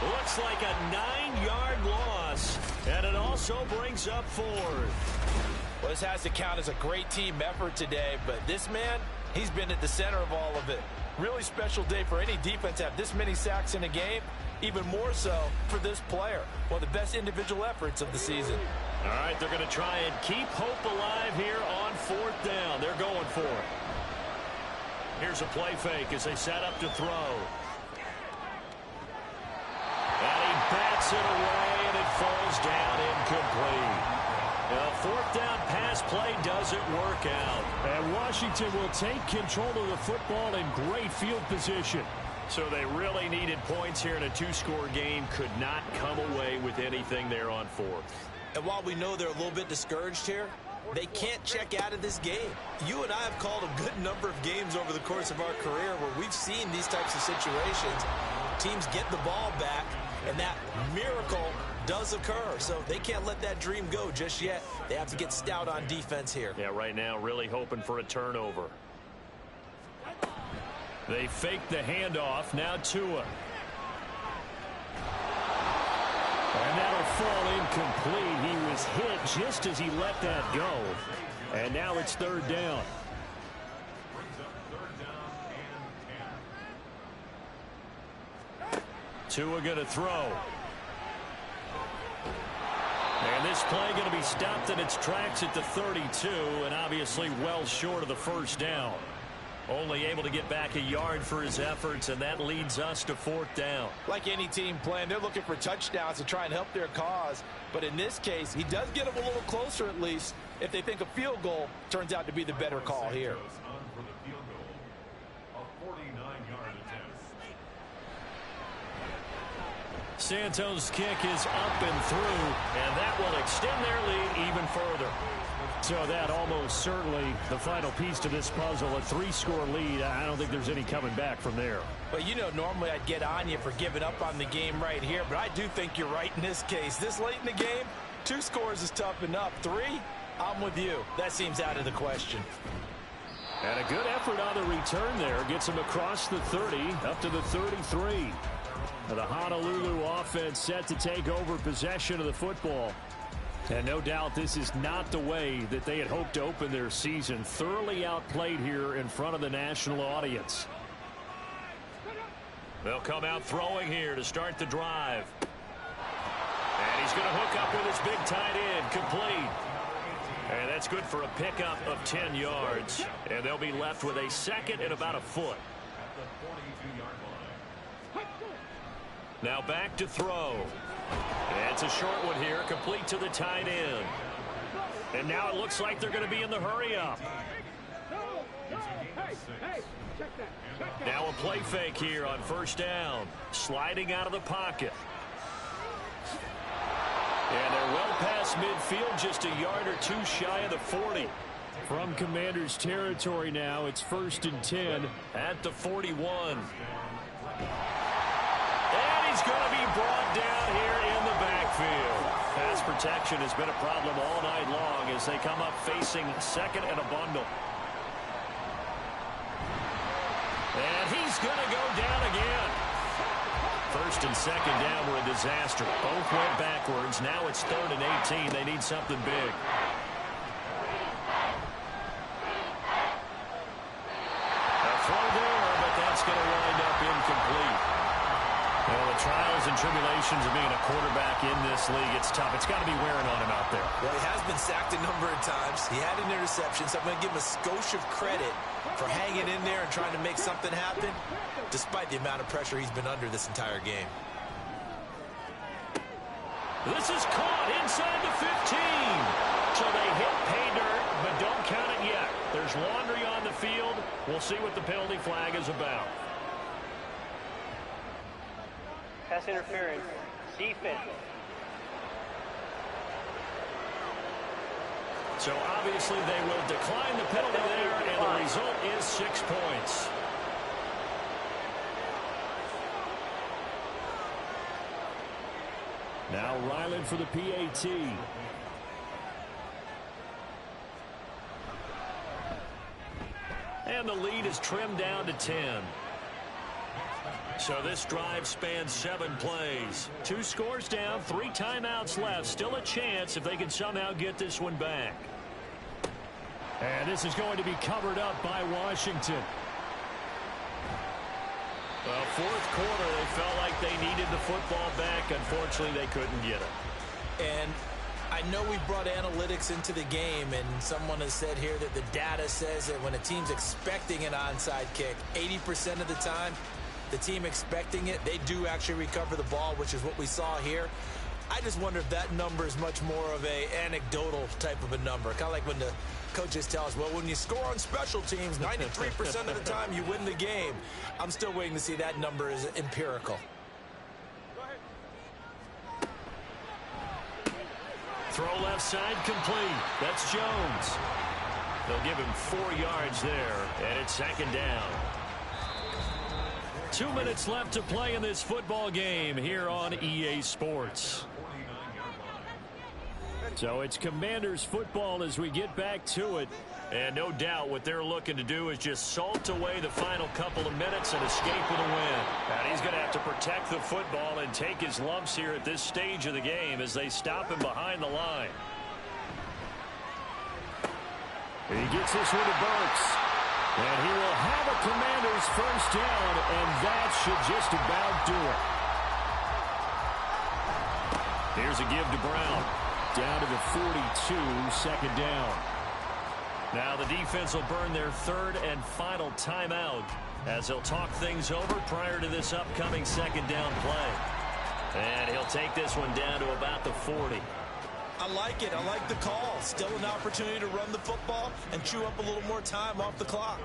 Looks like a 9-yard loss. And it also brings up 4th. Well, this has to count as a great team effort today, but this man, he's been at the center of all of it. Really special day for any defense to have this many sacks in a game, even more so for this player. One of the best individual efforts of the season. All right, they're going to try and keep hope alive here on 4th down. They're going for it. Here's a play fake as they set up to throw. And he bats it away, and it falls down incomplete. The 4th down pass play doesn't work out. And Washington will take control of the football in great field position. So they really needed points here in a 2-score game. Could not come away with anything there on 4th. And while we know they're a little bit discouraged here, they can't check out of this game. You and I have called a good number of games over the course of our career where we've seen these types of situations. Teams get the ball back, and that miracle does occur. So they can't let that dream go just yet. They have to get stout on defense here. Yeah, right now really hoping for a turnover. They fake the handoff. Now Tua. And that'll fall incomplete. He was hit just as he let that go. And now it's 3rd down. Tua going to throw. And this play going to be stopped in its tracks at the 32, and obviously well short of the 1st down. Only able to get back a yard for his efforts, and that leads us to 4th down. Like any team playing, they're looking for touchdowns to try and help their cause. But in this case, he does get them a little closer at least. if they think a field goal turns out to be the better call here. Santos' kick is up and through, and that will extend their lead even further. So that almost certainly the final piece to this puzzle, a 3-score lead. I don't think there's any coming back from there. Well, you know, normally I'd get on you for giving up on the game right here, but I do think you're right in this case. This late in the game, 2 scores is tough enough. 3, I'm with you. That seems out of the question. And a good effort on the return there. Gets him across the 30, up to the 33. The Honolulu offense set to take over possession of the football. And no doubt this is not the way that they had hoped to open their season. Thoroughly outplayed here in front of the national audience. They'll come out throwing here to start the drive. And he's going to hook up with his big tight end, complete. And that's good for a pickup of 10 yards. And they'll be left with a second and about a foot. Now back to throw. And it's a short one here, complete to the tight end. And now it looks like they're going to be in the hurry-up. Now a play fake here on first down. Sliding out of the pocket. And they're well past midfield, just a yard or 2 shy of the 40. From Commanders territory now, it's 1st and 10 at the 41. And he's going to be brought down here in the backfield. Pass protection has been a problem all night long as they come up facing second and a bundle. And he's going to go down again. 1st and 2nd down were a disaster. Both went backwards. Now it's 3rd and 18. They need something big. A throw there, but that's going to wind up incomplete. Well, the trials and tribulations of being a quarterback in this league, it's tough. It's got to be wearing on him out there. Well, he has been sacked a number of times. He had an interception, so I'm going to give him a skosh of credit for hanging in there and trying to make something happen, despite the amount of pressure he's been under this entire game. This is caught inside the 15. So they hit pay dirt, but don't count it yet. There's laundry on the field. We'll see what the penalty flag is about. Pass interference, defense. So obviously they will decline the penalty there, and the result is 6 points. Now Ryland for the PAT. And the lead is trimmed down to 10. So this drive spans 7 plays. 2 scores down, 3 timeouts left. Still a chance if they can somehow get this one back. And this is going to be covered up by Washington. Well, 4th quarter, they felt like they needed the football back. Unfortunately, they couldn't get it. And I know we brought analytics into the game, and someone has said here that the data says that when a team's expecting an onside kick, 80% of the time, the team expecting it, they do actually recover the ball, which is what we saw here. I just wonder if that number is much more of a anecdotal type of a number. Kind of like when the coaches tell us, well, when you score on special teams, 93% of the time you win the game. I'm still waiting to see that number is empirical. Throw left side complete. That's Jones. They'll give him 4 yards there, and it's 2nd down. 2 minutes left to play in this football game here on EA Sports. So it's Commanders football as we get back to it. And no doubt what they're looking to do is just salt away the final couple of minutes and escape with a win. And he's going to have to protect the football and take his lumps here at this stage of the game as they stop him behind the line. He gets this one to Burks. And he will have a Commanders 1st down, and that should just about do it. Here's a give to Brown. Down to the 42, 2nd down. Now the defense will burn their 3rd and final timeout as they'll talk things over prior to this upcoming 2nd down play. And he'll take this one down to about the 40. I like it. I like the call. Still an opportunity to run the football and chew up a little more time off the clock.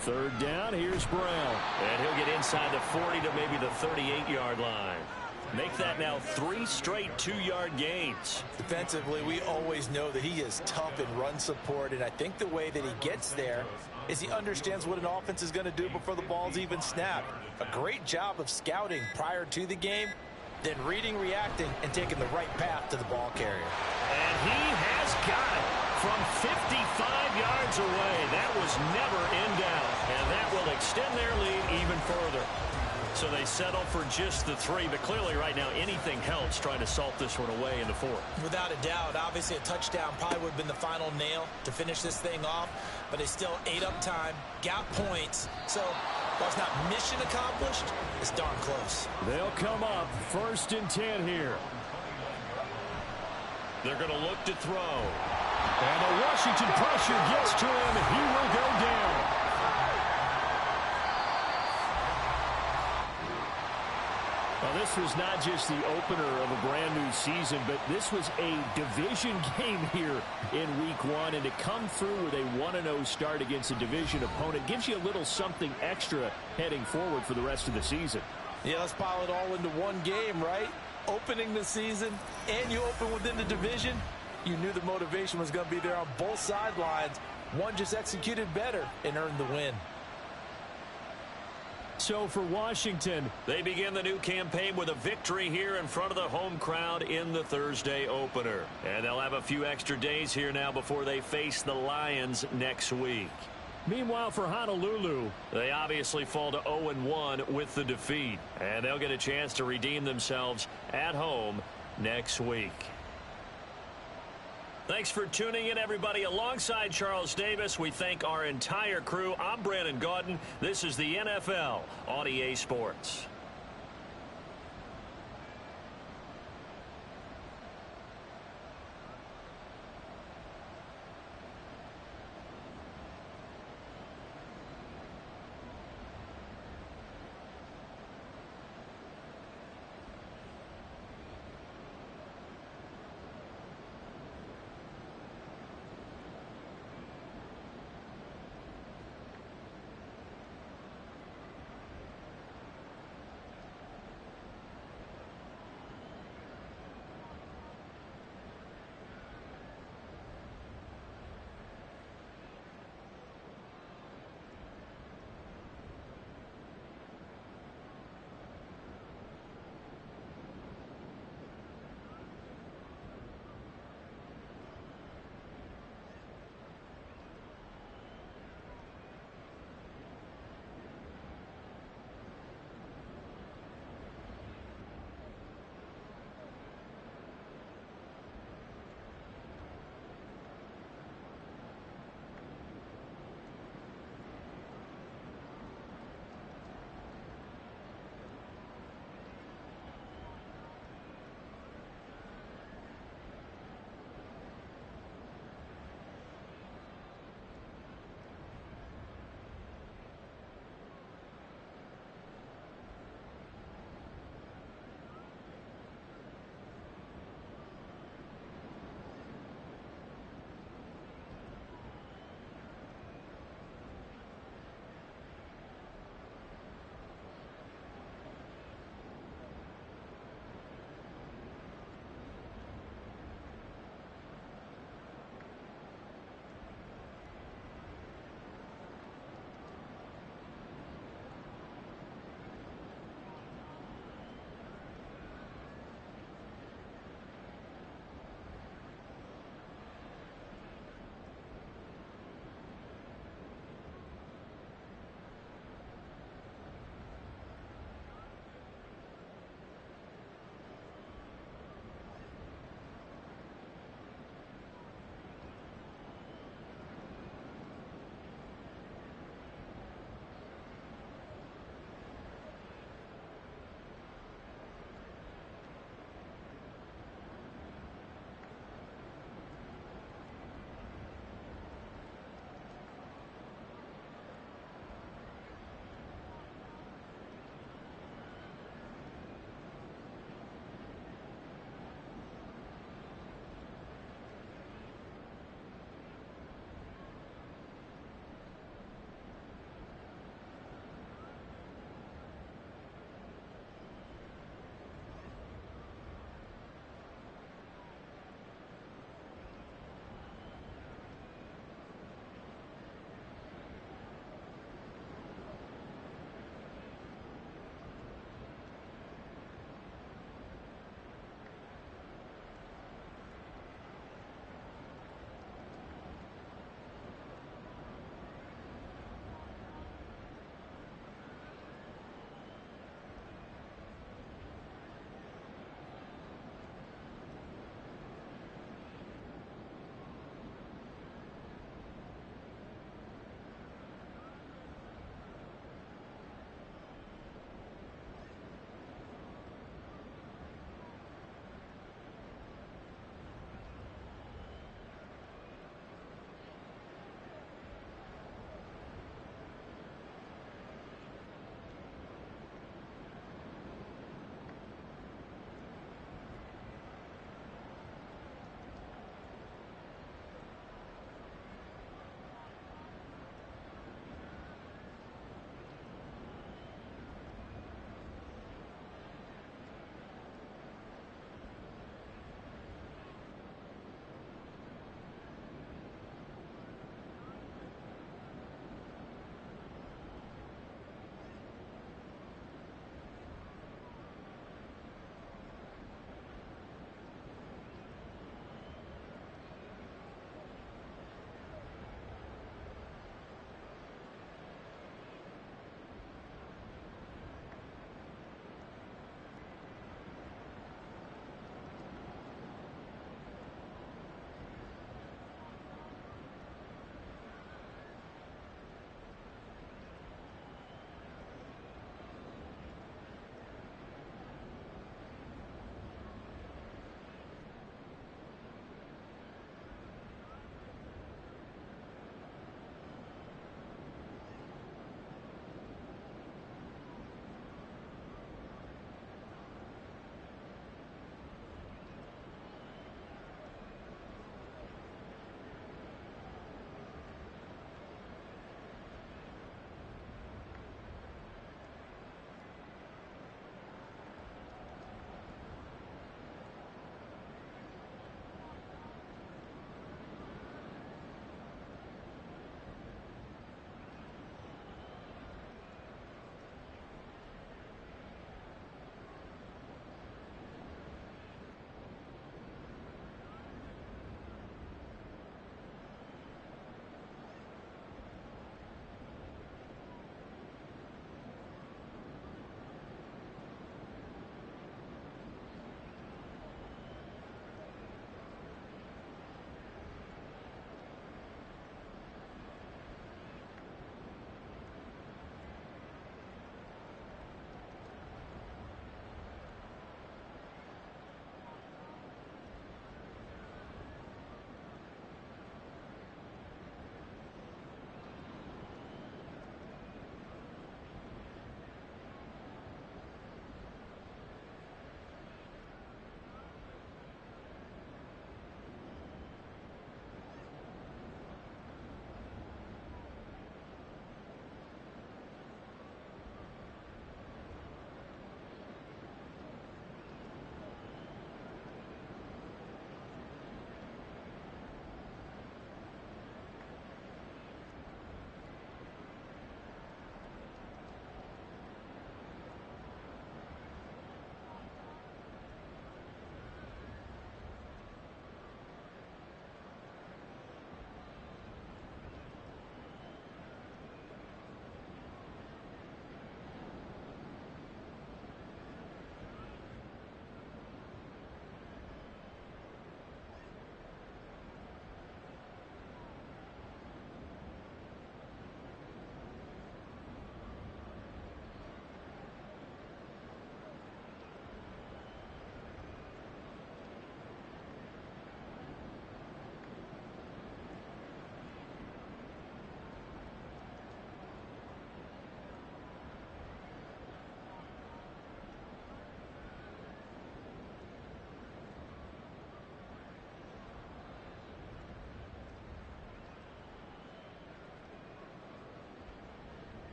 Third down, here's Brown. And he'll get inside the 40 to maybe the 38-yard line. Make that now 3 straight 2-yard gains. Defensively, we always know that he is tough in run support, and I think the way that he gets there is he understands what an offense is going to do before the ball's even snapped. A great job of scouting prior to the game, then reading, reacting, and taking the right path to the ball carrier. And he has got it from 55 yards away. That was never in doubt, and that will extend their lead even further. So they settle for just the 3, but clearly right now anything helps trying to salt this one away in the 4th. Without a doubt, obviously a touchdown probably would have been the final nail to finish this thing off, but they still ate up time, got points, so while it's not mission accomplished, it's darn close. They'll come up 1st and 10 here. They're going to look to throw. And the Washington pressure gets to him, and he will go down. Well, this was not just the opener of a brand new season, but this was a division game here in week 1. And to come through with a 1-0 start against a division opponent gives you a little something extra heading forward for the rest of the season. Yeah, let's pile it all into one game, right? Opening the season, and you open within the division. You knew the motivation was going to be there on both sidelines. One just executed better and earned the win. So for Washington, they begin the new campaign with a victory here in front of the home crowd in the Thursday opener. And they'll have a few extra days here now before they face the Lions next week. Meanwhile, for Honolulu, they obviously fall to 0-1 with the defeat. And they'll get a chance to redeem themselves at home next week. Thanks for tuning in, everybody. Alongside Charles Davis, we thank our entire crew. I'm Brandon Gaudin. This is the NFL on EA Sports.